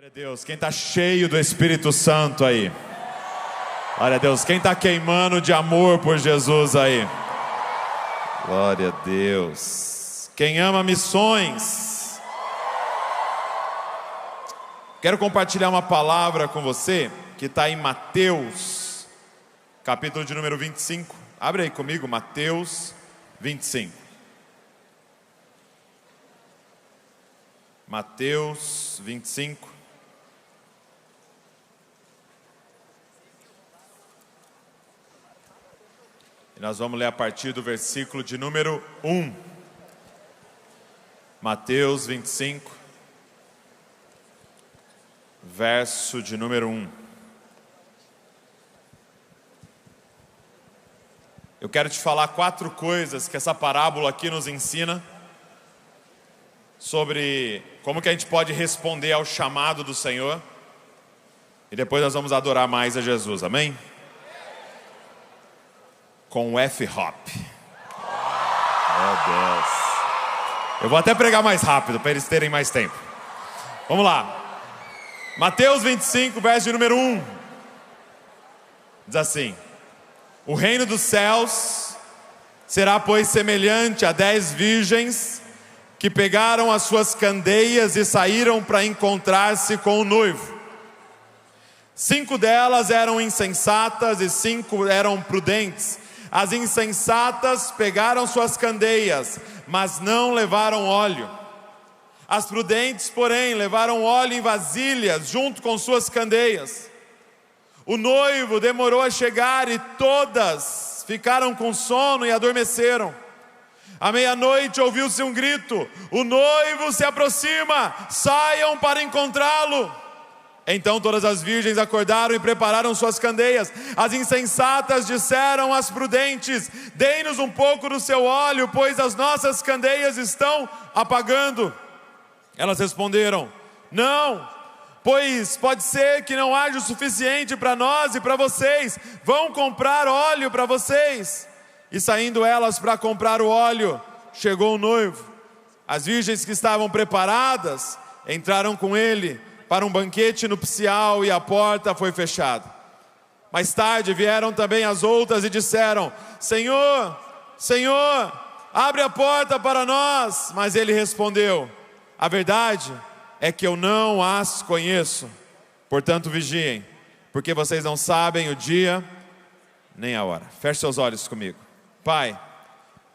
Glória a Deus, quem está cheio do Espírito Santo aí? Glória a Deus, quem está queimando de amor por Jesus aí? Glória a Deus. Quem ama missões? Quero compartilhar uma palavra com você que está em Mateus, capítulo de número 25. Abre aí comigo, Mateus 25. Mateus 25. E nós vamos ler a partir do versículo de número 1. Mateus 25, verso de número 1. Eu quero te falar 4 coisas que essa parábola aqui nos ensina sobre como que a gente pode responder ao chamado do Senhor. E depois nós vamos adorar mais a Jesus, amém? Com o F-Hop. Meu Deus. Eu vou até pregar mais rápido para eles terem mais tempo. Vamos lá. Mateus 25, verso de número 1. Diz assim: o reino dos céus será, pois, semelhante a 10 virgens que pegaram as suas candeias e saíram para encontrar-se com o noivo. 5 delas eram insensatas e 5 eram prudentes. As insensatas pegaram suas candeias, mas não levaram óleo. As prudentes, porém, levaram óleo em vasilhas junto com suas candeias. O noivo demorou a chegar e todas ficaram com sono e adormeceram. À meia-noite ouviu-se um grito: o noivo se aproxima, saiam para encontrá-lo. Então todas as virgens acordaram e prepararam suas candeias. As insensatas disseram às prudentes: dê-nos um pouco do seu óleo, pois as nossas candeias estão apagando. Elas responderam: não, pois pode ser que não haja o suficiente para nós e para vocês. Vão comprar óleo para vocês. E saindo elas para comprar o óleo, chegou o noivo. As virgens que estavam preparadas entraram com ele para um banquete nupcial e a porta foi fechada. Mais tarde vieram também as outras e disseram: Senhor, Senhor, abre a porta para nós. Mas ele respondeu: a verdade é que eu não as conheço. Portanto vigiem, porque vocês não sabem o dia nem a hora. Feche seus olhos comigo. Pai,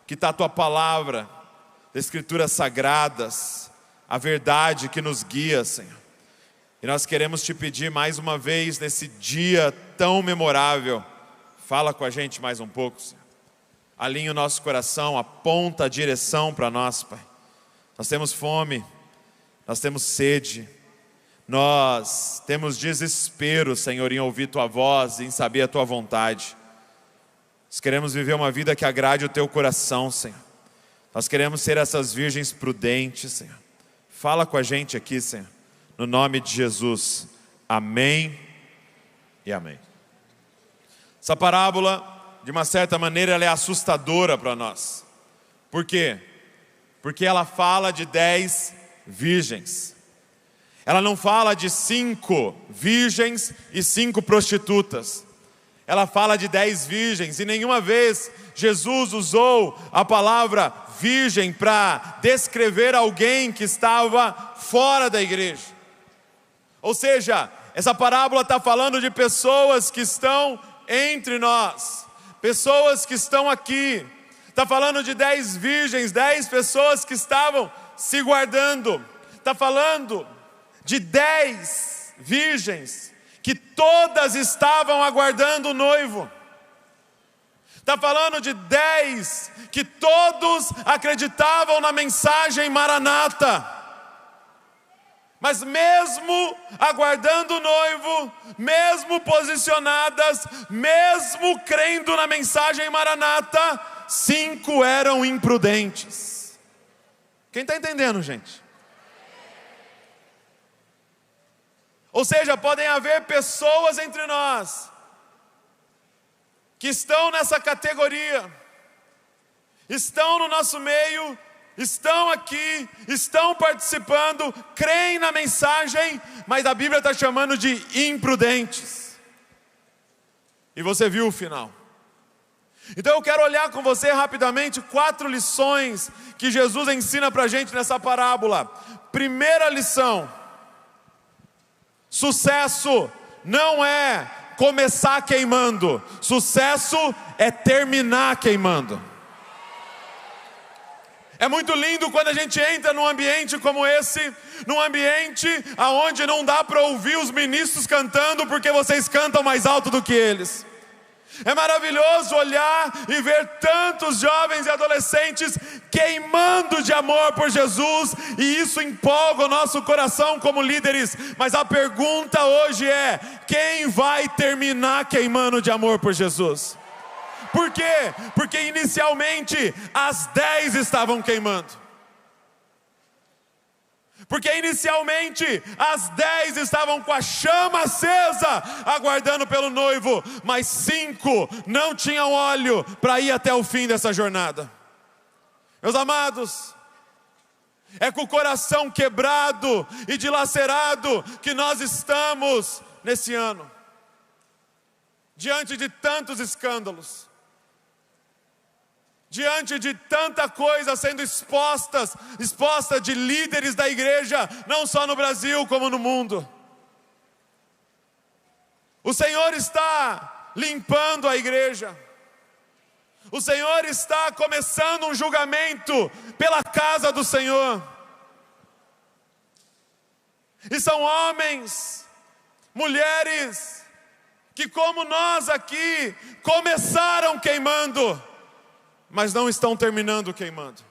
que está a tua palavra, as escrituras sagradas, a verdade que nos guia, Senhor. E nós queremos te pedir mais uma vez, nesse dia tão memorável, fala com a gente mais um pouco, Senhor. Alinha o nosso coração, aponta a direção para nós, Pai. Nós temos fome, nós temos sede, nós temos desespero, Senhor, em ouvir tua voz, em saber a tua vontade. Nós queremos viver uma vida que agrade o teu coração, Senhor. Nós queremos ser essas virgens prudentes, Senhor. Fala com a gente aqui, Senhor. No nome de Jesus, amém e amém. Essa parábola, de uma certa maneira, ela é assustadora para nós. Por quê? Porque ela fala de 10 virgens. Ela não fala de 5 virgens e 5 prostitutas. Ela fala de 10 virgens, e nenhuma vez Jesus usou a palavra virgem para descrever alguém que estava fora da igreja. Ou seja, essa parábola está falando de pessoas que estão entre nós, pessoas que estão aqui. Está falando de 10 virgens, 10 pessoas que estavam se guardando. Está falando de 10 virgens que todas estavam aguardando o noivo. Está falando de 10 que todos acreditavam na mensagem Maranata. Mas mesmo aguardando o noivo, mesmo posicionadas, mesmo crendo na mensagem Maranata, 5 eram imprudentes. Quem está entendendo, gente? Ou seja, podem haver pessoas entre nós que estão nessa categoria, estão no nosso meio estão aqui, estão participando, creem na mensagem, mas a Bíblia está chamando de imprudentes. E você viu o final. Então eu quero olhar com você rapidamente 4 lições que Jesus ensina para a gente nessa parábola. Primeira lição: sucesso não é começar queimando, sucesso é terminar queimando. É muito lindo quando a gente entra num ambiente como esse, num ambiente onde não dá para ouvir os ministros cantando, porque vocês cantam mais alto do que eles. É maravilhoso olhar e ver tantos jovens e adolescentes queimando de amor por Jesus, e isso empolga o nosso coração como líderes. Mas a pergunta hoje é: quem vai terminar queimando de amor por Jesus? Por quê? Porque inicialmente as 10 estavam queimando. Porque inicialmente as 10 estavam com a chama acesa, aguardando pelo noivo, mas 5 não tinham óleo para ir até o fim dessa jornada. Meus amados, é com o coração quebrado e dilacerado que nós estamos nesse ano, diante de tantos escândalos, diante de tanta coisa sendo exposta de líderes da igreja, não só no Brasil como no mundo. O Senhor está limpando a igreja. O Senhor está começando um julgamento pela casa do Senhor. E são homens, mulheres, que como nós aqui, começaram queimando, mas não estão terminando queimando.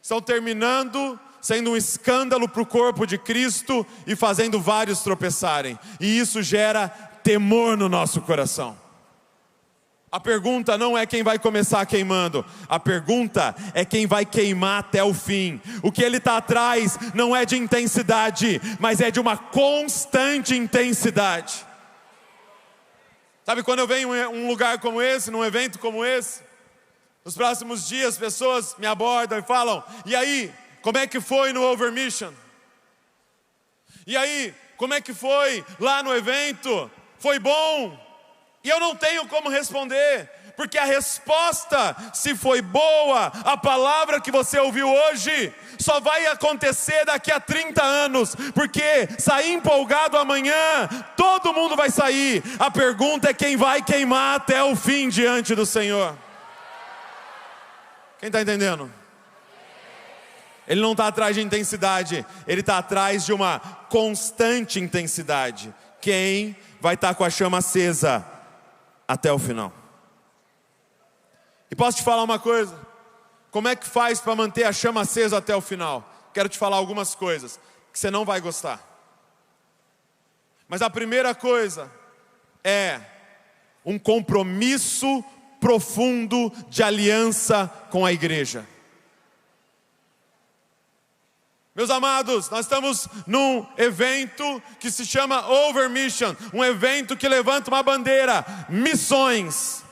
Estão terminando sendo um escândalo para o corpo de Cristo e fazendo vários tropeçarem. E isso gera temor no nosso coração. A pergunta não é quem vai começar queimando. A pergunta é quem vai queimar até o fim. O que ele está atrás não é de intensidade, mas é de uma constante intensidade. Sabe, quando eu venho em um lugar como esse, num evento como esse, nos próximos dias, pessoas me abordam e falam: e aí, como é que foi no Overmission? E aí, como é que foi lá no evento? Foi bom? E eu não tenho como responder, porque a resposta, se foi boa, a palavra que você ouviu hoje, só vai acontecer daqui a 30 anos, porque sair empolgado amanhã, todo mundo vai sair. A pergunta é quem vai queimar até o fim diante do Senhor. Quem está entendendo? Ele não está atrás de intensidade, ele está atrás de uma constante intensidade. Quem vai estar com a chama acesa até o final? E posso te falar uma coisa? Como é que faz para manter a chama acesa até o final? Quero te falar algumas coisas que você não vai gostar. Mas a primeira coisa é um compromisso profundo de aliança com a igreja. Meus amados, nós estamos num evento que se chama Overmission, um evento que levanta uma bandeira: missões.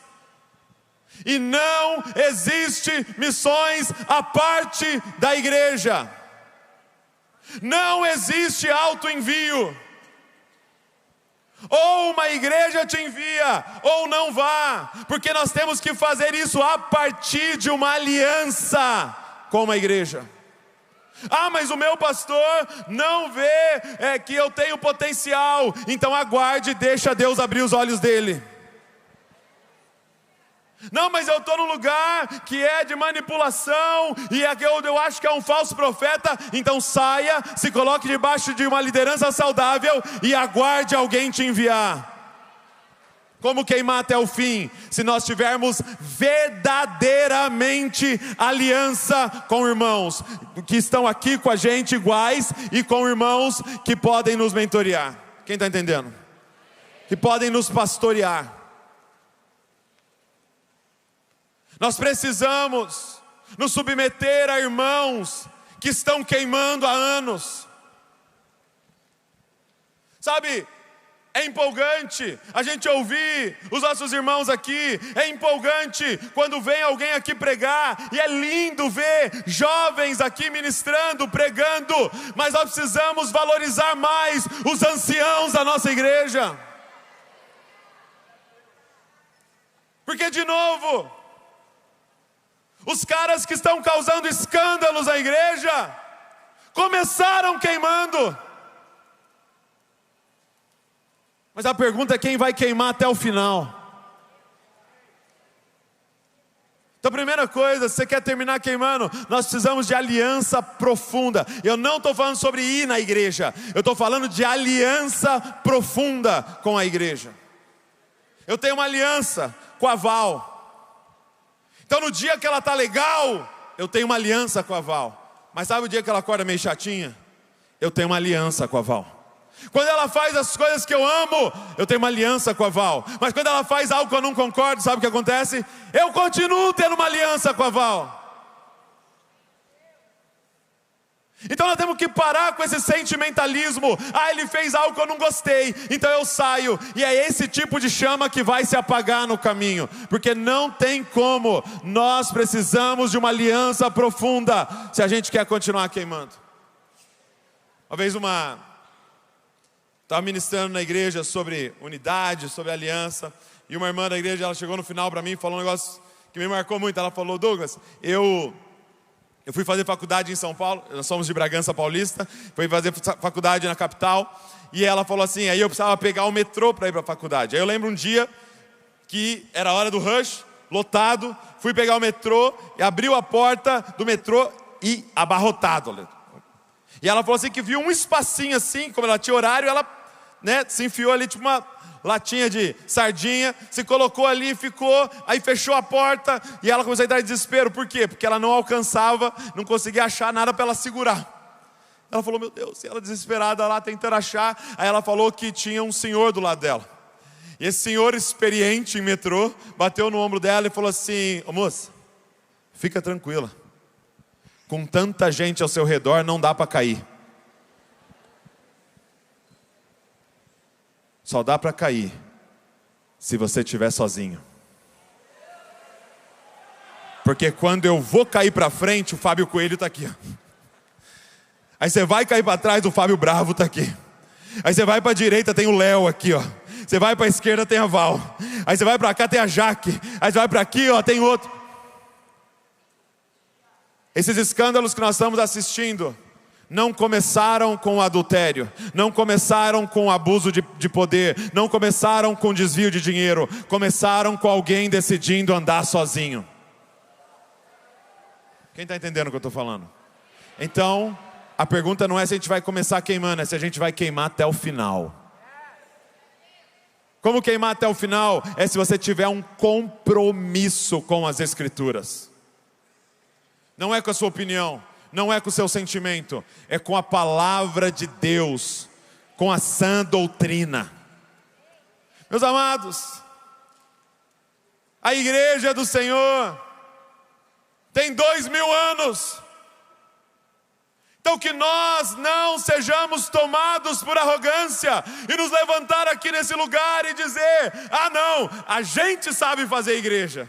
E não existe missões à parte da igreja. Não existe autoenvio. Ou uma igreja te envia, ou não vá, porque nós temos que fazer isso a partir de uma aliança com uma igreja. Ah, mas o meu pastor não vê que eu tenho potencial. Então aguarde e deixa Deus abrir os olhos dele. Não, mas eu estou num lugar que é de manipulação, e eu acho que é um falso profeta. Então saia, se coloque debaixo de uma liderança saudável e aguarde alguém te enviar. Como queimar até o fim? Se nós tivermos verdadeiramente aliança com irmãos que estão aqui com a gente iguais, e com irmãos que podem nos mentorear. Quem está entendendo? Que podem nos pastorear. Nós precisamos nos submeter a irmãos que estão queimando há anos. Sabe, É empolgante a gente ouvir os nossos irmãos aqui. É empolgante quando vem alguém aqui pregar. E é lindo ver jovens aqui ministrando, pregando. Mas nós precisamos valorizar mais os anciãos da nossa igreja. Porque, de novo, os caras que estão causando escândalos na igreja começaram queimando. Mas a pergunta é quem vai queimar até o final. Então a primeira coisa, se você quer terminar queimando, nós precisamos de aliança profunda. Eu não estou falando sobre ir na igreja, eu estou falando de aliança profunda com a igreja. Eu tenho uma aliança com a Val. Então no dia que ela está legal, eu tenho uma aliança com a Val. Mas sabe o dia que ela acorda meio chatinha? Eu tenho uma aliança com a Val. Quando ela faz as coisas que eu amo, eu tenho uma aliança com a Val. Mas quando ela faz algo que eu não concordo, sabe o que acontece? Eu continuo tendo uma aliança com a Val. Então nós temos que parar com esse sentimentalismo. Ah, ele fez algo que eu não gostei, então eu saio. E é esse tipo de chama que vai se apagar no caminho. Porque não tem como. Nós precisamos de uma aliança profunda se a gente quer continuar queimando. Uma vez estava ministrando na igreja sobre unidade, sobre aliança. E uma irmã da igreja, ela chegou no final para mim e falou um negócio que me marcou muito. Ela falou: Douglas, eu fui fazer faculdade em São Paulo. Nós somos de Bragança Paulista. Fui fazer faculdade na capital. E ela falou assim, aí eu precisava pegar o metrô para ir para a faculdade. Aí eu lembro um dia que era a hora do rush, lotado. Fui pegar o metrô e abriu a porta do metrô e abarrotado. E ela falou assim que viu um espacinho assim, como ela tinha horário, ela se enfiou ali tipo uma latinha de sardinha, se colocou ali, ficou, aí fechou a porta e ela começou a entrar em desespero. Por quê? Porque ela não alcançava, não conseguia achar nada para ela segurar. Ela falou, meu Deus, e ela desesperada lá tentando achar. Aí ela falou que tinha um senhor do lado dela. E esse senhor experiente em metrô bateu no ombro dela e falou assim: ô moça, fica tranquila, com tanta gente ao seu redor não dá para cair. Só dá para cair se você estiver sozinho. Porque quando eu vou cair para frente, o Fábio Coelho está aqui. Aí você vai cair para trás, o Fábio Bravo está aqui. Aí você vai para a direita, tem o Léo aqui, ó. Você vai para a esquerda, tem a Val. Aí você vai para cá, tem a Jaque. Aí você vai para aqui, ó, tem outro. Esses escândalos que nós estamos assistindo não começaram com o adultério, não começaram com o abuso de poder, não começaram com desvio de dinheiro, começaram com alguém decidindo andar sozinho. Quem está entendendo o que eu estou falando? Então, a pergunta não é se a gente vai começar queimando, é se a gente vai queimar até o final. Como queimar até o final? É se você tiver um compromisso com as Escrituras. Não é com a sua opinião, não é com o seu sentimento, é com a palavra de Deus, com a sã doutrina. Meus amados, a igreja do Senhor tem 2000 anos. Então que nós não sejamos tomados por arrogância e nos levantar aqui nesse lugar e dizer: ah não, a gente sabe fazer igreja.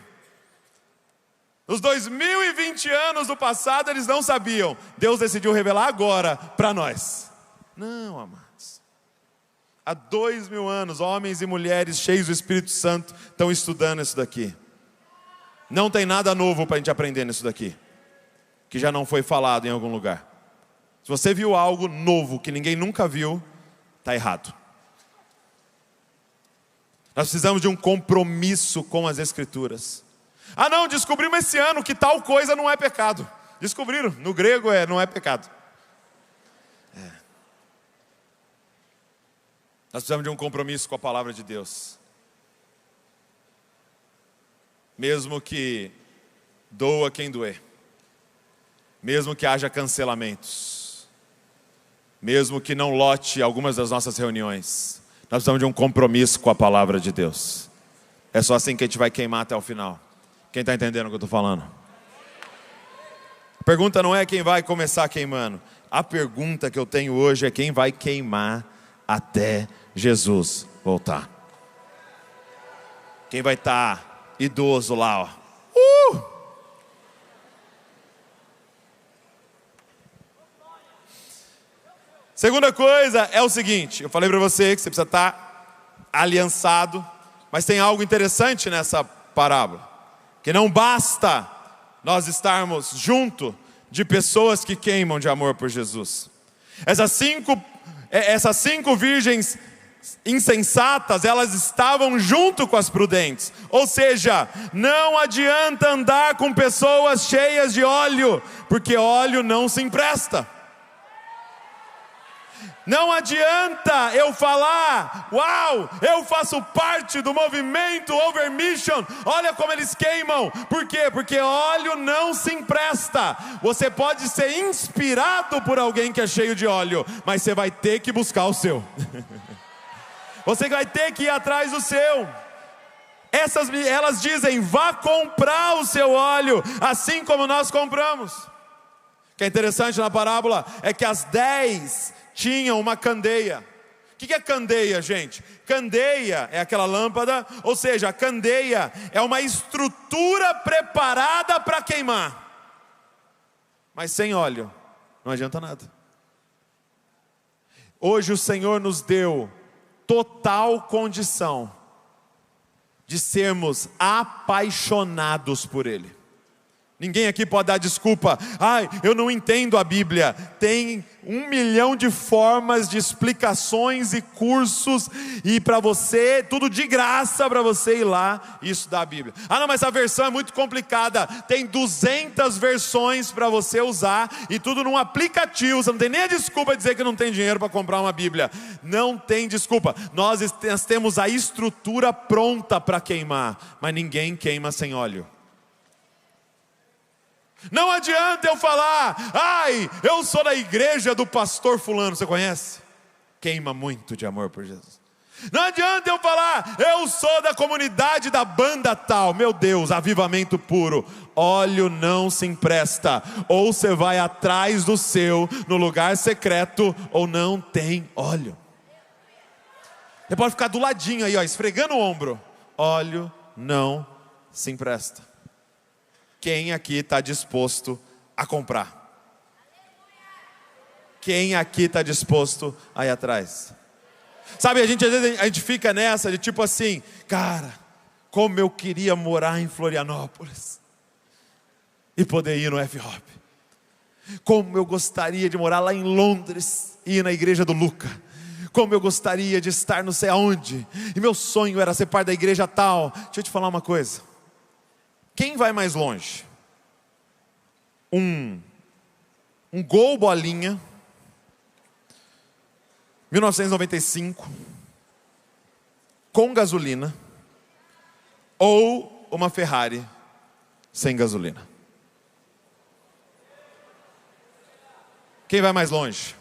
Os 2020 anos do passado eles não sabiam. Deus decidiu revelar agora para nós. Não, amados. Há 2000 anos, homens e mulheres cheios do Espírito Santo estão estudando isso daqui. Não tem nada novo para a gente aprender nisso daqui, que já não foi falado em algum lugar. Se você viu algo novo que ninguém nunca viu, está errado. Nós precisamos de um compromisso com as Escrituras. Ah não, descobrimos esse ano que tal coisa não é pecado. Descobriram, no grego não é pecado. Nós precisamos de um compromisso com a palavra de Deus. Mesmo que doa quem doer. Mesmo que haja cancelamentos. Mesmo que não lote algumas das nossas reuniões. Nós precisamos de um compromisso com a palavra de Deus. É só assim que a gente vai queimar até o final. Quem está entendendo o que eu estou falando? A pergunta não é quem vai começar queimando. A pergunta que eu tenho hoje é quem vai queimar até Jesus voltar. Quem vai estar idoso lá, ó? Segunda coisa é o seguinte, eu falei para você que você precisa estar aliançado, mas tem algo interessante nessa parábola, que não basta nós estarmos junto de pessoas que queimam de amor por Jesus. Essas cinco virgens insensatas, elas estavam junto com as prudentes. Ou seja, não adianta andar com pessoas cheias de óleo, porque óleo não se empresta. Não adianta eu falar, uau, eu faço parte do movimento Over Mission, olha como eles queimam. Por quê? Porque óleo não se empresta. Você pode ser inspirado por alguém que é cheio de óleo, mas você vai ter que buscar o seu. Você vai ter que ir atrás do seu. Elas dizem, vá comprar o seu óleo, assim como nós compramos. O que é interessante na parábola é que as 10 tinham uma candeia. O que é candeia, gente? Candeia é aquela lâmpada, ou seja, a candeia é uma estrutura preparada para queimar. Mas sem óleo, não adianta nada. Hoje o Senhor nos deu total condição de sermos apaixonados por Ele. Ninguém aqui pode dar desculpa, eu não entendo a Bíblia. Tem 1 milhão de formas, de explicações e cursos, e para você, tudo de graça para você ir lá e estudar a Bíblia. Não, mas a versão é muito complicada. Tem 200 versões para você usar, e tudo num aplicativo. Você não tem nem a desculpa de dizer que não tem dinheiro para comprar uma Bíblia. Não tem desculpa. Nós temos a estrutura pronta para queimar, mas ninguém queima sem óleo. Não adianta eu falar, eu sou da igreja do pastor fulano, você conhece? Queima muito de amor por Jesus. Não adianta eu falar, eu sou da comunidade da banda tal, meu Deus, avivamento puro. Óleo não se empresta, ou você vai atrás do seu, no lugar secreto, ou não tem óleo. Você pode ficar do ladinho aí, esfregando o ombro. Óleo não se empresta. Quem aqui está disposto a comprar? Quem aqui está disposto a ir atrás? Sabe, às vezes a gente fica nessa de tipo assim, cara, como eu queria morar em Florianópolis e poder ir no F-Hop. Como eu gostaria de morar lá em Londres e ir na igreja do Luca. Como eu gostaria de estar não sei aonde. E meu sonho era ser parte da igreja tal. Deixa eu te falar uma coisa. Quem vai mais longe? Um Gol bolinha 1995 com gasolina, ou uma Ferrari sem gasolina? Quem vai mais longe?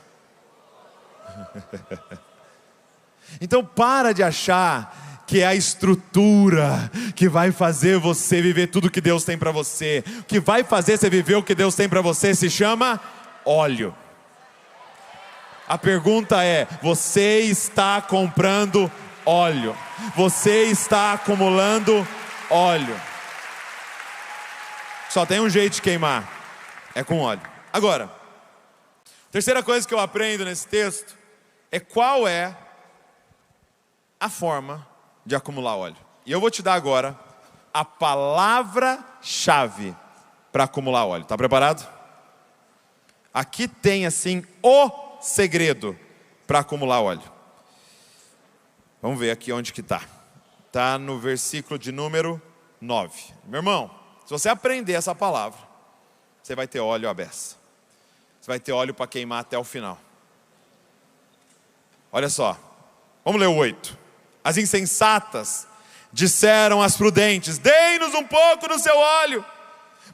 Então para de achar que é a estrutura que vai fazer você viver tudo que Deus tem para você. O que vai fazer você viver o que Deus tem para você se chama óleo. A pergunta é, você está comprando óleo? Você está acumulando óleo? Só tem um jeito de queimar, é com óleo. Agora, terceira coisa que eu aprendo nesse texto é qual é a forma de acumular óleo. E eu vou te dar agora a palavra-chave para acumular óleo. Está preparado? Aqui tem assim o segredo para acumular óleo. Vamos ver aqui onde que está. Está no versículo de número 9. Meu irmão, se você aprender essa palavra, você vai ter óleo à beça. Você vai ter óleo para queimar até o final. Olha só. Vamos ler o 8. As insensatas disseram às prudentes, dei-nos um pouco do seu óleo,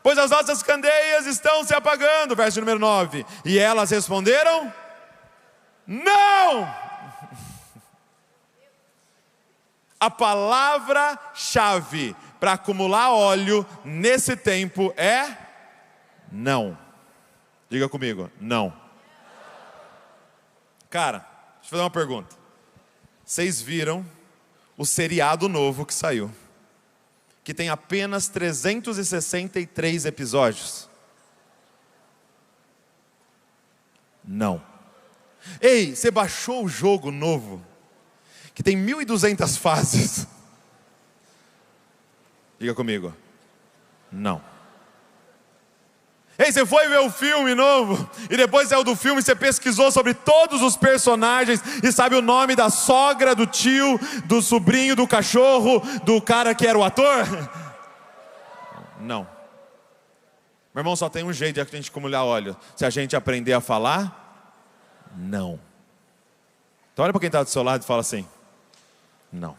pois as nossas candeias estão se apagando. Verso número 9. E elas responderam, não! A palavra-chave para acumular óleo nesse tempo é não. Diga comigo, não. Cara, deixa eu fazer uma pergunta. Vocês viram o seriado novo que saiu, que tem apenas 363 episódios? Não. Ei, você baixou o jogo novo, que tem 1.200 fases? Diga comigo. Não. Ei, você foi ver o filme novo, e depois saiu do filme, você pesquisou sobre todos os personagens, e sabe o nome da sogra, do tio, do sobrinho, do cachorro, do cara que era o ator? Não. Meu irmão, só tem um jeito de a gente acumular óleo: se a gente aprender a falar, não. Então olha para quem está do seu lado e fala assim: não.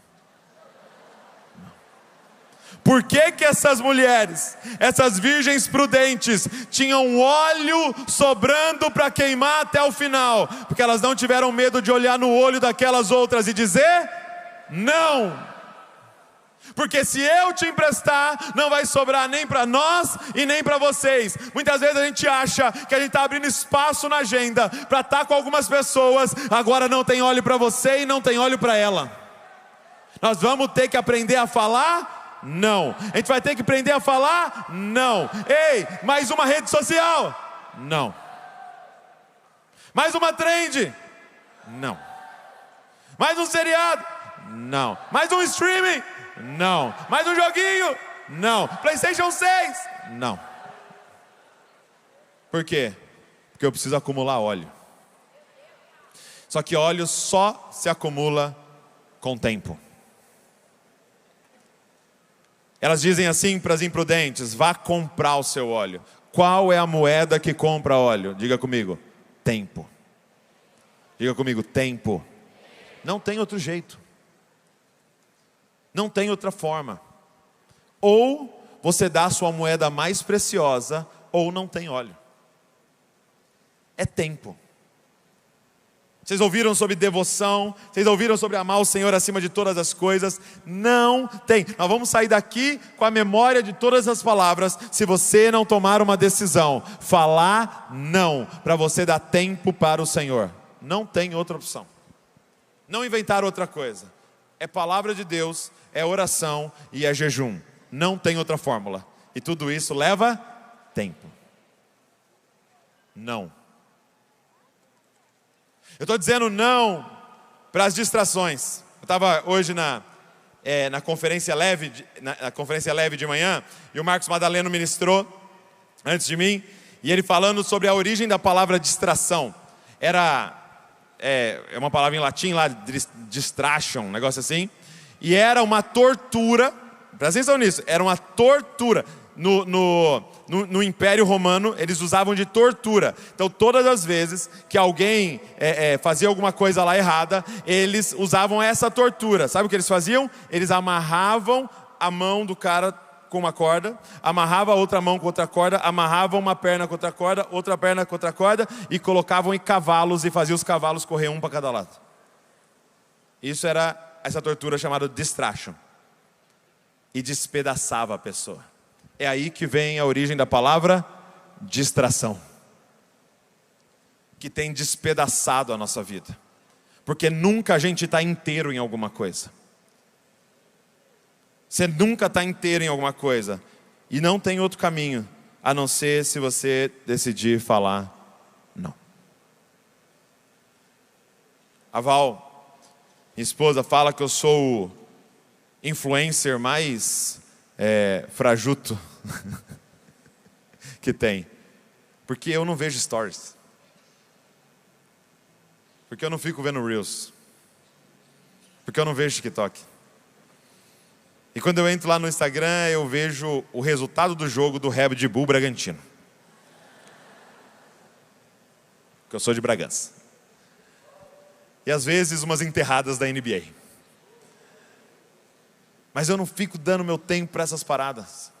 Por que que essas mulheres, essas virgens prudentes, tinham óleo sobrando para queimar até o final? Porque elas não tiveram medo de olhar no olho daquelas outras e dizer não. Porque se eu te emprestar, não vai sobrar nem para nós e nem para vocês. Muitas vezes a gente acha que a gente está abrindo espaço na agenda para estar com algumas pessoas, agora não tem óleo para você e não tem óleo para ela. Nós vamos ter que aprender a falar não. A gente vai ter que aprender a falar não. Ei, mais uma rede social? Não. Mais uma trend? Não. Mais um seriado? Não. Mais um streaming? Não. Mais um joguinho? Não. PlayStation 6? Não. Por quê? Porque eu preciso acumular óleo. Só que óleo só se acumula com tempo. Elas dizem assim para as imprudentes: vá comprar o seu óleo. Qual é a moeda que compra óleo? Diga comigo: tempo. Diga comigo: tempo. Não tem outro jeito. Não tem outra forma. Ou você dá a sua moeda mais preciosa, ou não tem óleo. É tempo. Vocês ouviram sobre devoção, vocês ouviram sobre amar o Senhor acima de todas as coisas? Não tem. Nós vamos sair daqui com a memória de todas as palavras, se você não tomar uma decisão. Falar não, para você dar tempo para o Senhor. Não tem outra opção. Não inventar outra coisa. É palavra de Deus, é oração e é jejum. Não tem outra fórmula. E tudo isso leva tempo. Não. Eu estou dizendo não para as distrações. Eu estava hoje na conferência leve, na conferência leve de manhã, e o Marcos Madaleno ministrou antes de mim, e ele falando sobre a origem da palavra distração. É uma palavra em latim lá, distraction, um negócio assim, e era uma tortura. Presta atenção nisso, era uma tortura. No Império Romano, eles usavam de tortura. Então, todas as vezes que alguém fazia alguma coisa lá errada, eles usavam essa tortura. Sabe o que eles faziam? Eles amarravam a mão do cara com uma corda, amarravam a outra mão com outra corda, amarravam uma perna com outra corda, outra perna com outra corda, e colocavam em cavalos e faziam os cavalos correr um para cada lado. Isso era essa tortura chamada distraction. E despedaçava a pessoa. É aí que vem a origem da palavra distração, que tem despedaçado a nossa vida, porque nunca a gente está inteiro em alguma coisa. Você nunca está inteiro em alguma coisa, e não tem outro caminho, a não ser se você decidir falar não. A Val, minha esposa, fala que eu sou o influencer mais frajuto que tem, porque eu não vejo stories, porque eu não fico vendo Reels, porque eu não vejo TikTok. E quando eu entro lá no Instagram, eu vejo o resultado do jogo do Red Bull Bragantino, porque eu sou de Bragança, e às vezes umas enterradas da NBA. Mas eu não fico dando meu tempo para essas paradas.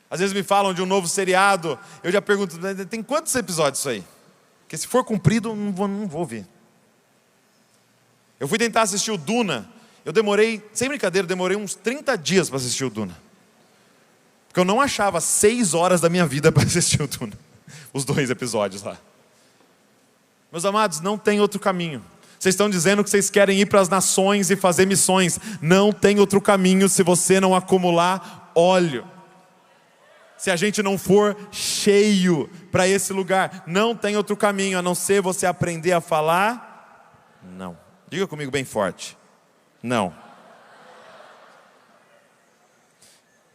Às vezes me falam de um novo seriado, eu já pergunto: tem quantos episódios isso aí? Porque se for comprido, eu não vou ver. Eu fui tentar assistir o Duna, eu demorei, sem brincadeira, uns 30 dias para assistir o Duna. Porque eu não achava 6 horas da minha vida para assistir o Duna. Os 2 episódios lá. Meus amados, não tem outro caminho. Vocês estão dizendo que vocês querem ir para as nações e fazer missões. Não tem outro caminho se você não acumular óleo. Se a gente não for cheio para esse lugar, não tem outro caminho a não ser você aprender a falar não. Diga comigo bem forte: não.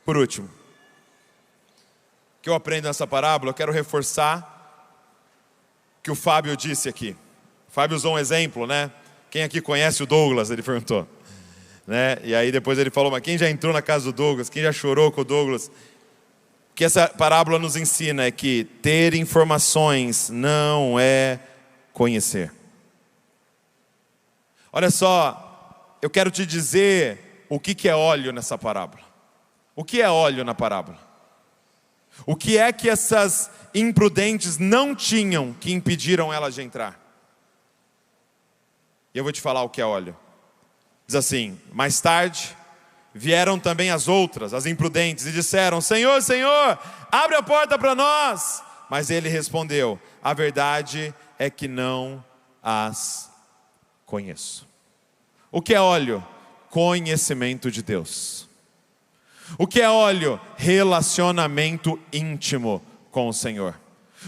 Por último, que eu aprendo nessa parábola, eu quero reforçar o que o Fábio disse aqui. O Fábio usou um exemplo, né? Quem aqui conhece o Douglas? Ele perguntou, né? E aí depois ele falou, mas quem já entrou na casa do Douglas? Quem já chorou com o Douglas? O que essa parábola nos ensina é que ter informações não é conhecer. Olha só, eu quero te dizer o que é óleo nessa parábola. O que é óleo na parábola? O que é que essas imprudentes não tinham que impediram elas de entrar? E eu vou te falar o que é óleo. Diz assim: mais tarde vieram também as outras, as imprudentes, e disseram: Senhor, Senhor, abre a porta para nós. Mas ele respondeu: a verdade é que não as conheço. O que é óleo? Conhecimento de Deus. O que é óleo? Relacionamento íntimo com o Senhor.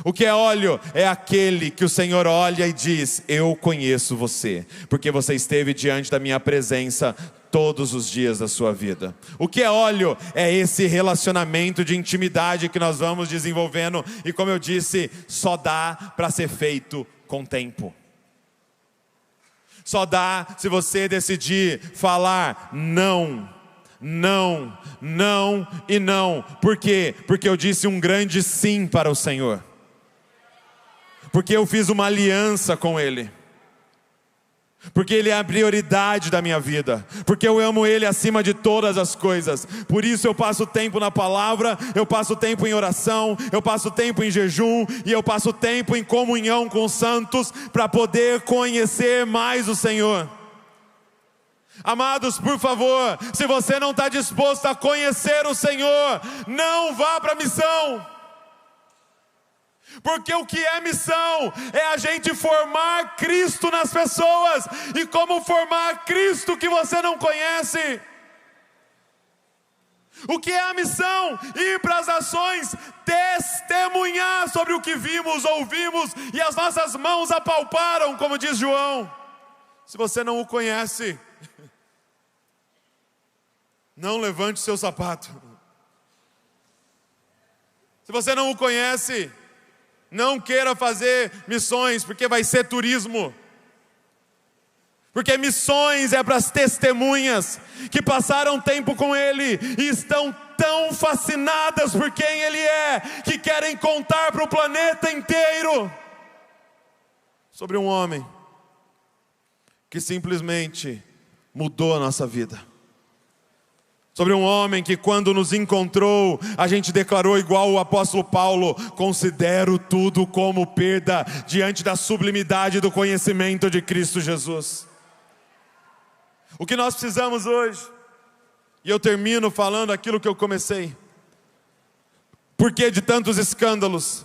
O que é óleo? É aquele que o Senhor olha e diz: eu conheço você, porque você esteve diante da minha presença todos os dias da sua vida. O que é óleo? É esse relacionamento de intimidade que nós vamos desenvolvendo, e como eu disse, só dá para ser feito com tempo. Só dá se você decidir falar não, não, não e não. Por quê? Porque eu disse um grande sim para o Senhor. Porque eu fiz uma aliança com Ele. Porque Ele é a prioridade da minha vida. Porque eu amo Ele acima de todas as coisas. Por isso eu passo tempo na palavra, eu passo tempo em oração, eu passo tempo em jejum, e eu passo tempo em comunhão com os santos, para poder conhecer mais o Senhor. Amados, por favor, se você não está disposto a conhecer o Senhor, não vá para a missão. Porque o que é missão? É a gente formar Cristo nas pessoas. E como formar Cristo que você não conhece? O que é a missão? Ir para as nações, testemunhar sobre o que vimos, ouvimos e as nossas mãos apalparam, como diz João. Se você não o conhece, não levante seu sapato. Se você não o conhece, não queira fazer missões, porque vai ser turismo. Porque missões é para as testemunhas que passaram tempo com Ele e estão tão fascinadas por quem Ele é, que querem contar para o planeta inteiro sobre um homem que simplesmente mudou a nossa vida. Sobre um homem que, quando nos encontrou, a gente declarou igual o apóstolo Paulo: considero tudo como perda diante da sublimidade do conhecimento de Cristo Jesus. O que nós precisamos hoje, e eu termino falando aquilo que eu comecei. Por que de tantos escândalos?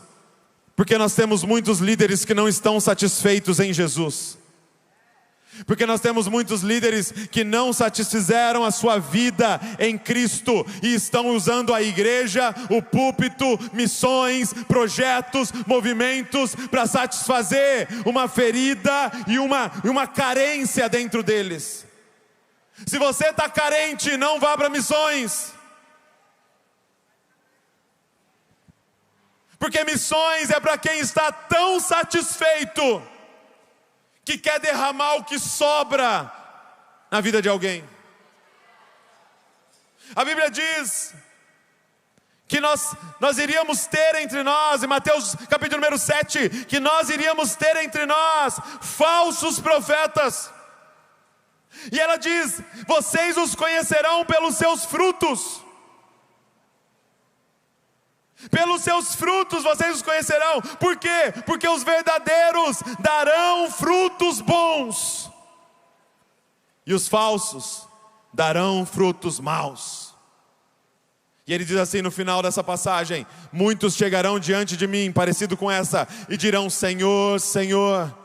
Porque nós temos muitos líderes que não estão satisfeitos em Jesus. Porque nós temos muitos líderes que não satisfizeram a sua vida em Cristo e estão usando a igreja, o púlpito, missões, projetos, movimentos para satisfazer uma ferida e uma carência dentro deles. Se você está carente, não vá para missões. Porque missões é para quem está tão satisfeito que quer derramar o que sobra na vida de alguém. A Bíblia diz que nós iríamos ter entre nós, em Mateus capítulo número 7, que nós iríamos ter entre nós falsos profetas. E ela diz: vocês os conhecerão pelos seus frutos. Pelos seus frutos vocês os conhecerão. Por quê? Porque os verdadeiros darão frutos bons, e os falsos darão frutos maus. E ele diz assim no final dessa passagem: muitos chegarão diante de mim, parecido com essa, e dirão: Senhor, Senhor,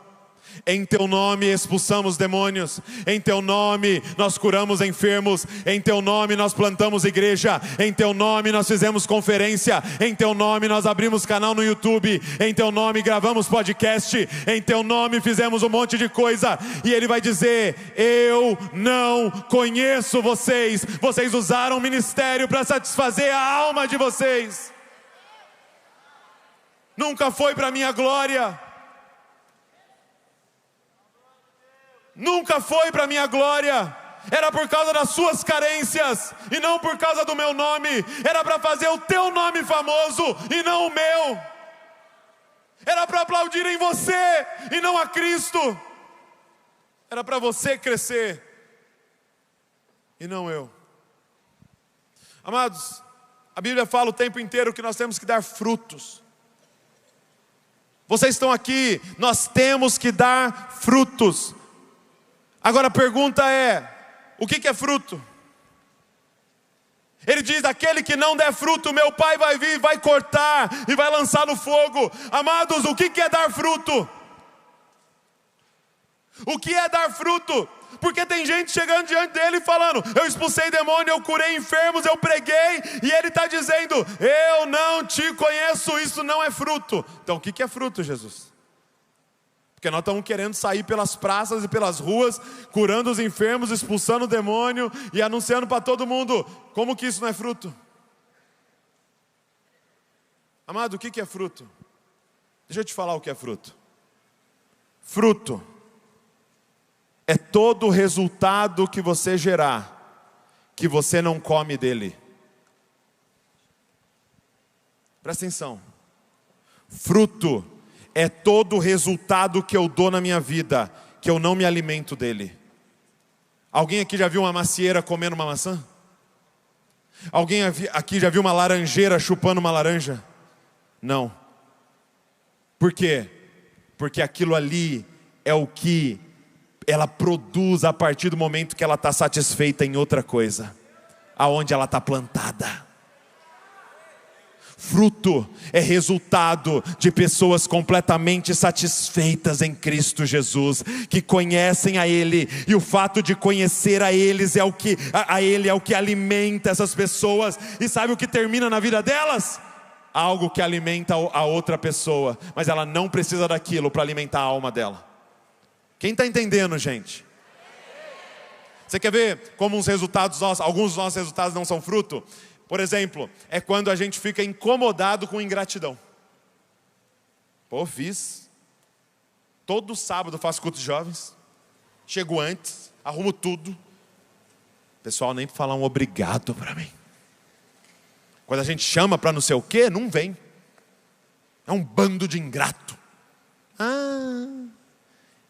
Em teu nome expulsamos demônios, em teu nome nós curamos enfermos, em teu nome nós plantamos igreja, em teu nome nós fizemos conferência, em teu nome nós abrimos canal no YouTube, em teu nome gravamos podcast, em teu nome fizemos um monte de coisa. E ele vai dizer: eu não conheço vocês, vocês usaram o ministério para satisfazer a alma de vocês, nunca foi para minha glória. Nunca foi para minha glória, era por causa das suas carências e não por causa do meu nome. Era para fazer o teu nome famoso e não o meu. Era para aplaudir em você e não a Cristo. Era para você crescer e não eu. Amados, a Bíblia fala o tempo inteiro que nós temos que dar frutos. Vocês estão aqui, nós temos que dar frutos. Agora a pergunta é: o que é fruto? Ele diz: aquele que não der fruto, meu Pai vai vir, vai cortar e vai lançar no fogo. Amados, o que é dar fruto? O que é dar fruto? Porque tem gente chegando diante dele falando: eu expulsei demônio, eu curei enfermos, eu preguei, e ele está dizendo: eu não te conheço, isso não é fruto. Então o que é fruto, Jesus? Porque nós estamos querendo sair pelas praças e pelas ruas, curando os enfermos, expulsando o demônio e anunciando para todo mundo. Como que isso não é fruto? Amado, o que é fruto? Deixa eu te falar o que é fruto. Fruto é todo o resultado que você gerar, que você não come dele. Presta atenção. Fruto é todo o resultado que eu dou na minha vida, que eu não me alimento dele. Alguém aqui já viu uma macieira comendo uma maçã? Alguém aqui já viu uma laranjeira chupando uma laranja? Não. Por quê? Porque aquilo ali é o que ela produz a partir do momento que ela está satisfeita em outra coisa, aonde ela está plantada. Fruto é resultado de pessoas completamente satisfeitas em Cristo Jesus, que conhecem a Ele, e o fato de conhecer a eles Ele é o que alimenta essas pessoas. E sabe o que termina na vida delas? Algo que alimenta a outra pessoa, mas ela não precisa daquilo para alimentar a alma dela. Quem está entendendo, gente? Você quer ver como alguns dos nossos resultados não são fruto? Por exemplo, é quando a gente fica incomodado com ingratidão. Pô, fiz. Todo sábado faço culto de jovens. Chego antes, arrumo tudo. O pessoal nem fala um obrigado para mim. Quando a gente chama para não sei o quê, não vem. É um bando de ingrato.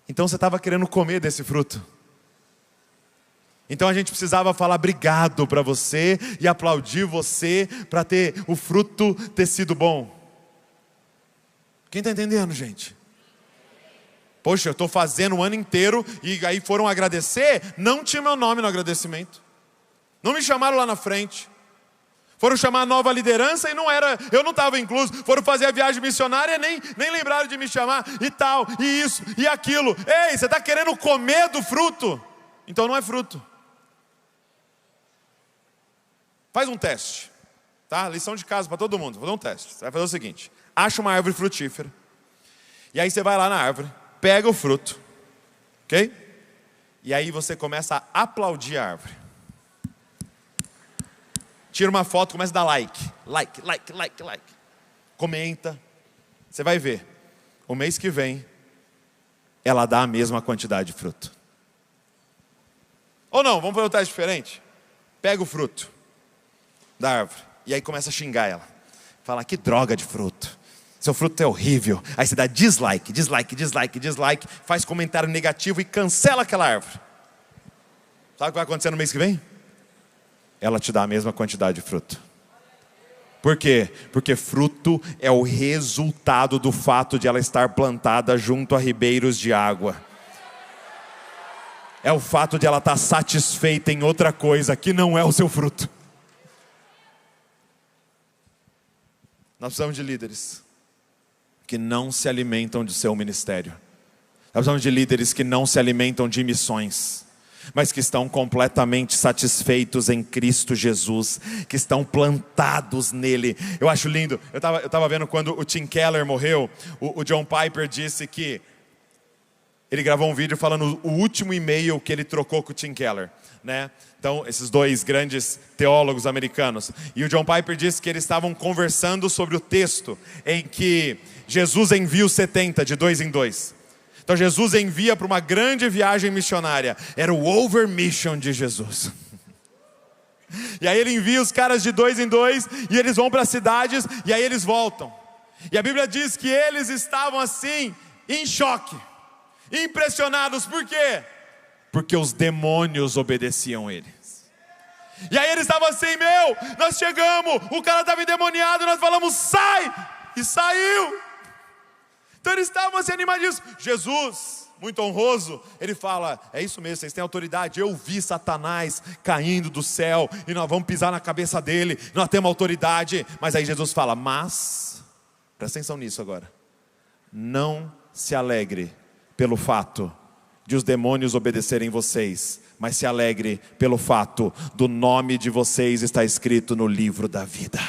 Então você estava querendo comer desse fruto. Então a gente precisava falar obrigado para você e aplaudir você para ter o fruto ter sido bom. Quem está entendendo, gente? Poxa, eu estou fazendo o ano inteiro e aí foram agradecer, não tinha meu nome no agradecimento. Não me chamaram lá na frente. Foram chamar a nova liderança e eu não estava incluso. Foram fazer a viagem missionária e nem lembraram de me chamar e tal, e isso, e aquilo. Ei, você está querendo comer do fruto? Então não é fruto. Faz um teste, tá? Lição de casa para todo mundo. Vou dar um teste. Você vai fazer o seguinte: acha uma árvore frutífera. E aí você vai lá na árvore, pega o fruto, ok? E aí você começa a aplaudir a árvore. Tira uma foto, começa a dar like. Comenta. Você vai ver. O mês que vem, ela dá a mesma quantidade de fruto. Ou não, vamos fazer um teste diferente. Pega o fruto da árvore e aí começa a xingar ela. Fala: que droga de fruto. Seu fruto é horrível. Aí você dá dislike, faz comentário negativo e cancela aquela árvore. Sabe o que vai acontecer no mês que vem? Ela te dá a mesma quantidade de fruto. Por quê? Porque fruto é o resultado do fato de ela estar plantada junto a ribeiros de água. É o fato de ela estar satisfeita em outra coisa que não é o seu fruto. Nós precisamos de líderes que não se alimentam do seu ministério. precisamos de líderes que não se alimentam de missões, mas que estão completamente satisfeitos em Cristo Jesus, que estão plantados nele. Eu acho lindo, eu estava vendo quando o Tim Keller morreu, o John Piper disse que ele gravou um vídeo falando o último e-mail que ele trocou com o Tim Keller, né? Então, esses dois grandes teólogos americanos. E o John Piper disse que eles estavam conversando sobre o texto em que Jesus envia os 70 de 2 em 2. Então Jesus envia para uma grande viagem missionária. Era o over mission de Jesus. E aí ele envia os caras de 2 em 2 e eles vão para cidades e aí eles voltam. E a Bíblia diz que eles estavam assim, em choque, impressionados. Por quê? Porque os demônios obedeciam eles. E aí eles estavam assim, nós chegamos, o cara estava endemoniado, nós falamos, sai! E saiu. Então eles estavam assim animadíssimos. Jesus, muito honroso, ele fala, é isso mesmo, vocês têm autoridade. Eu vi Satanás caindo do céu e nós vamos pisar na cabeça dele, nós temos autoridade. Mas aí Jesus fala, presta atenção nisso agora, não se alegre pelo fato de os demônios obedecerem vocês, mas se alegre pelo fato do nome de vocês estar escrito no livro da vida.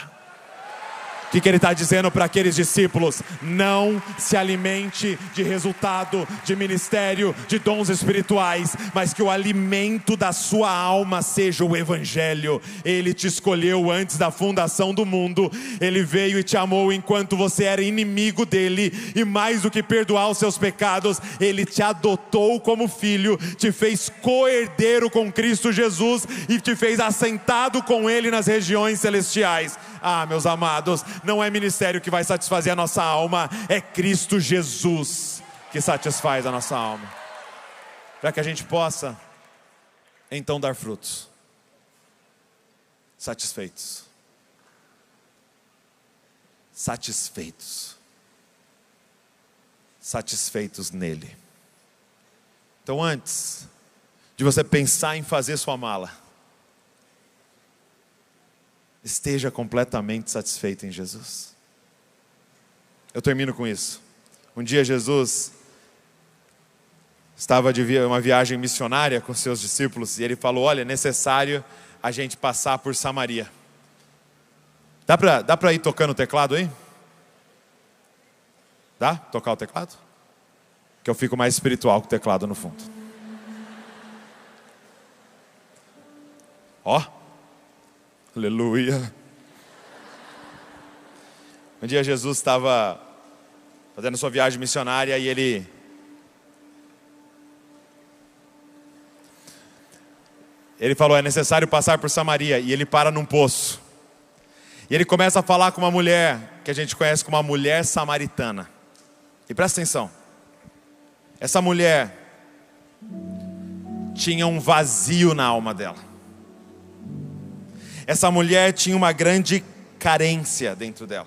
O que ele está dizendo para aqueles discípulos? Não se alimente de resultado, de ministério, de dons espirituais, mas que o alimento da sua alma seja o Evangelho. Ele te escolheu antes da fundação do mundo, Ele veio e te amou enquanto você era inimigo dEle, e mais do que perdoar os seus pecados, Ele te adotou como filho, te fez co-herdeiro com Cristo Jesus, e te fez assentado com Ele nas regiões celestiais. Meus amados, não é ministério que vai satisfazer a nossa alma, é Cristo Jesus que satisfaz a nossa alma. Para que a gente possa, então, dar frutos. Satisfeitos. Satisfeitos. Satisfeitos nele. Então, antes de você pensar em fazer sua mala, esteja completamente satisfeito em Jesus. Eu termino com isso. Um dia Jesus estava de uma viagem missionária com seus discípulos e ele falou, olha, é necessário a gente passar por Samaria. Dá para ir tocando o teclado aí? Dá? Tocar o teclado? Que eu fico mais espiritual com o teclado no fundo. Aleluia. Um dia Jesus estava fazendo sua viagem missionária e ele falou, é necessário passar por Samaria. E ele para num poço. E ele começa a falar com uma mulher que a gente conhece como uma mulher samaritana. E presta atenção. Essa mulher tinha um vazio na alma dela. Essa mulher tinha uma grande carência dentro dela.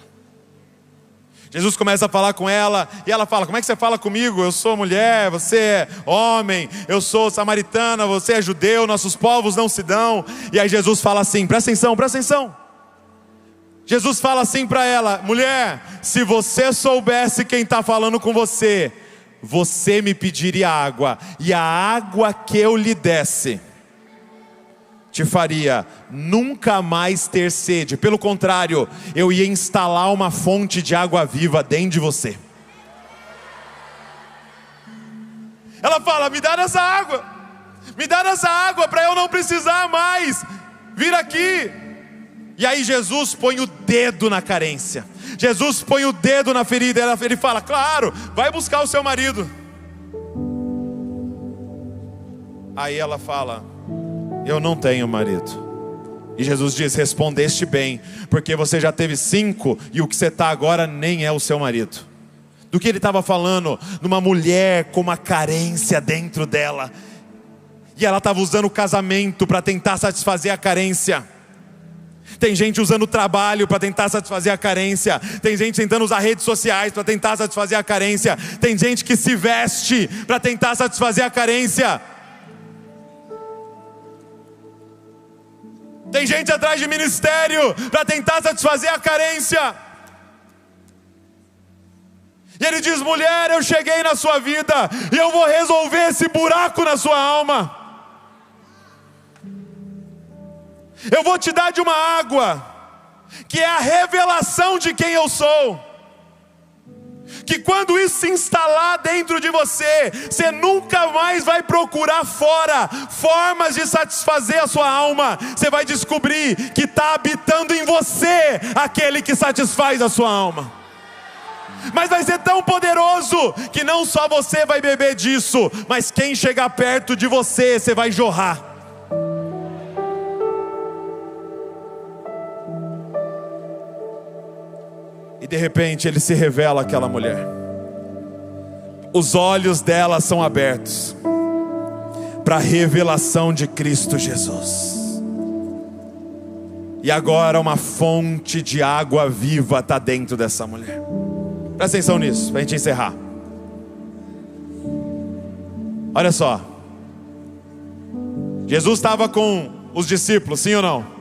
Jesus começa a falar com ela e ela fala, como é que você fala comigo? Eu sou mulher, você é homem, eu sou samaritana, você é judeu, nossos povos não se dão. E aí Jesus fala assim, presta atenção. Jesus fala assim para ela, mulher, se você soubesse quem está falando com você, você me pediria água, e a água que eu lhe desse te faria nunca mais ter sede. Pelo contrário, eu ia instalar uma fonte de água viva dentro de você. Ela fala, me dá essa água para eu não precisar mais vir aqui. E aí Jesus põe o dedo na carência, Jesus põe o dedo na ferida. Ele fala, claro, vai buscar o seu marido. Aí ela fala, eu não tenho marido. E Jesus diz, respondeste bem, porque você já teve 5 e o que você está agora nem é o seu marido. Do que ele estava falando? Numa mulher com uma carência dentro dela. E ela estava usando o casamento para tentar satisfazer a carência. Tem gente usando o trabalho para tentar satisfazer a carência. Tem gente tentando usar redes sociais para tentar satisfazer a carência. Tem gente que se veste para tentar satisfazer a carência. Tem gente atrás de ministério para tentar satisfazer a carência. E ele diz: mulher, eu cheguei na sua vida e eu vou resolver esse buraco na sua alma. Eu vou te dar de uma água, que é a revelação de quem eu sou. Que quando isso se instalar dentro de você, você nunca mais vai procurar fora formas de satisfazer a sua alma. Você vai descobrir que está habitando em você aquele que satisfaz a sua alma. Mas vai ser tão poderoso que não só você vai beber disso, mas quem chegar perto de você, você vai jorrar. E de repente ele se revela àquela mulher. Os olhos dela são abertos para a revelação de Cristo Jesus. E agora uma fonte de água viva está dentro dessa mulher. Presta atenção nisso, para a gente encerrar. Olha só. Jesus estava com os discípulos, sim ou não?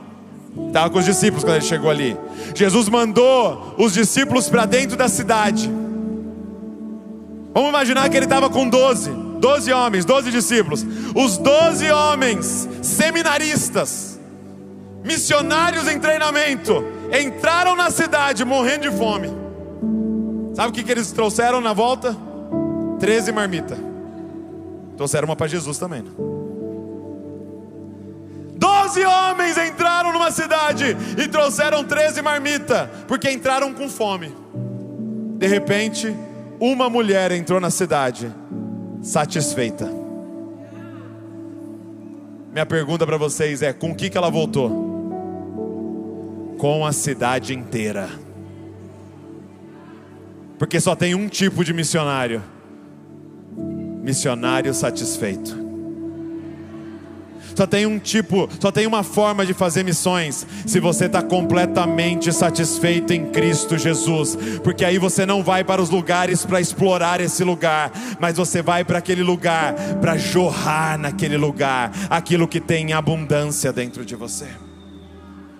Estava com os discípulos quando ele chegou ali. Jesus mandou os discípulos para dentro da cidade. Vamos imaginar que ele estava com 12 homens, 12 discípulos. Os 12 homens seminaristas, missionários em treinamento, entraram na cidade morrendo de fome. Sabe o que eles trouxeram na volta? 13 marmitas. Trouxeram uma para Jesus também, né? 12 homens entraram numa cidade e trouxeram 13 marmitas, porque entraram com fome. De repente, uma mulher entrou na cidade, satisfeita. Minha pergunta para vocês é: com o que ela voltou? Com a cidade inteira. Porque só tem um tipo de missionário: missionário satisfeito. Só tem um tipo, só tem uma forma de fazer missões: se você está completamente satisfeito em Cristo Jesus. Porque aí você não vai para os lugares para explorar esse lugar, mas você vai para aquele lugar para jorrar naquele lugar aquilo que tem abundância dentro de você.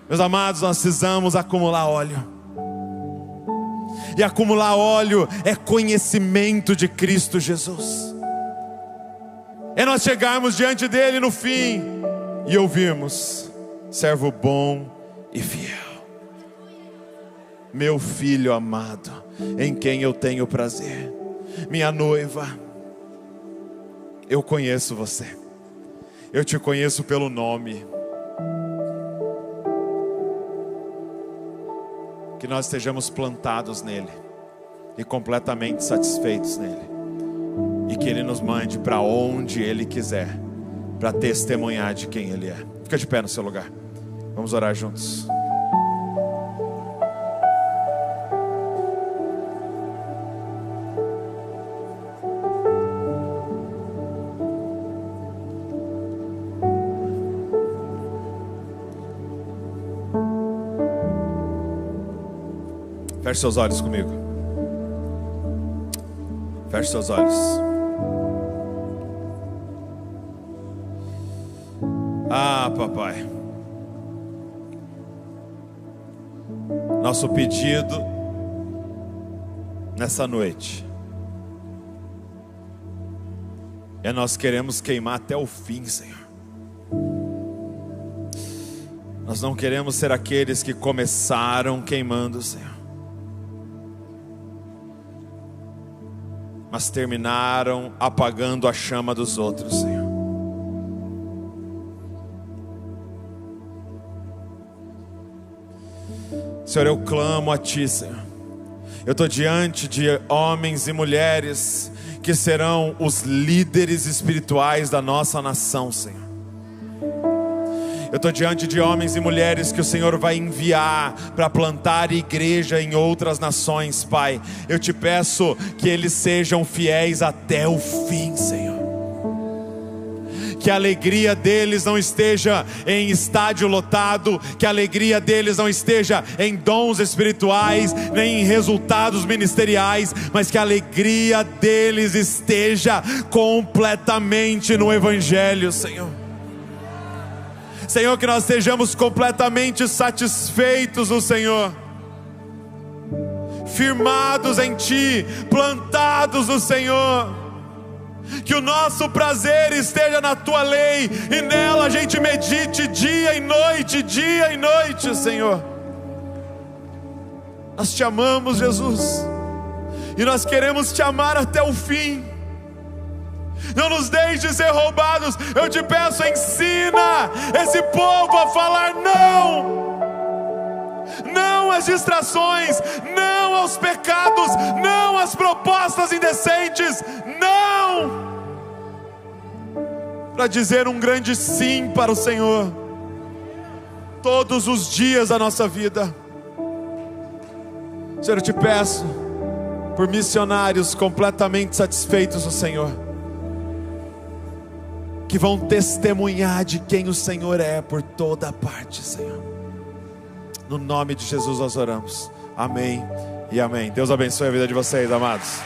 Meus amados, nós precisamos acumular óleo. E acumular óleo é conhecimento de Cristo Jesus. É nós chegarmos diante dele no fim e ouvirmos: servo bom e fiel, meu filho amado, em quem eu tenho prazer. Minha noiva, eu conheço você, eu te conheço pelo nome. Que nós estejamos plantados nele e completamente satisfeitos nele. E que ele nos mande para onde ele quiser, para testemunhar de quem ele é. Fica de pé no seu lugar. Vamos orar juntos. Feche seus olhos comigo. Feche seus olhos. Ah, papai, nosso pedido nessa noite é: nós queremos queimar até o fim, Senhor. Nós não queremos ser aqueles que começaram queimando, Senhor, mas terminaram apagando a chama dos outros, Senhor. Senhor, eu clamo a Ti, Senhor. Eu estou diante de homens e mulheres que serão os líderes espirituais da nossa nação, Senhor. Eu estou diante de homens e mulheres que o Senhor vai enviar para plantar igreja em outras nações, Pai. Eu te peço que eles sejam fiéis até o fim, Senhor. Que a alegria deles não esteja em estádio lotado, que a alegria deles não esteja em dons espirituais, nem em resultados ministeriais, mas que a alegria deles esteja completamente no Evangelho, Senhor. Senhor, que nós sejamos completamente satisfeitos no Senhor, firmados em Ti, plantados no Senhor. Que o nosso prazer esteja na Tua lei, e nela a gente medite dia e noite, Senhor. Nós Te amamos, Jesus, e nós queremos Te amar até o fim. Não nos deixe ser roubados. Eu Te peço, ensina esse povo a falar não às distrações, não aos pecados, não às propostas indecentes, não, para dizer um grande sim para o Senhor, todos os dias da nossa vida. Senhor, eu Te peço por missionários completamente satisfeitos no Senhor, que vão testemunhar de quem o Senhor é por toda parte, Senhor. No nome de Jesus nós oramos. Amém e amém. Deus abençoe a vida de vocês, amados.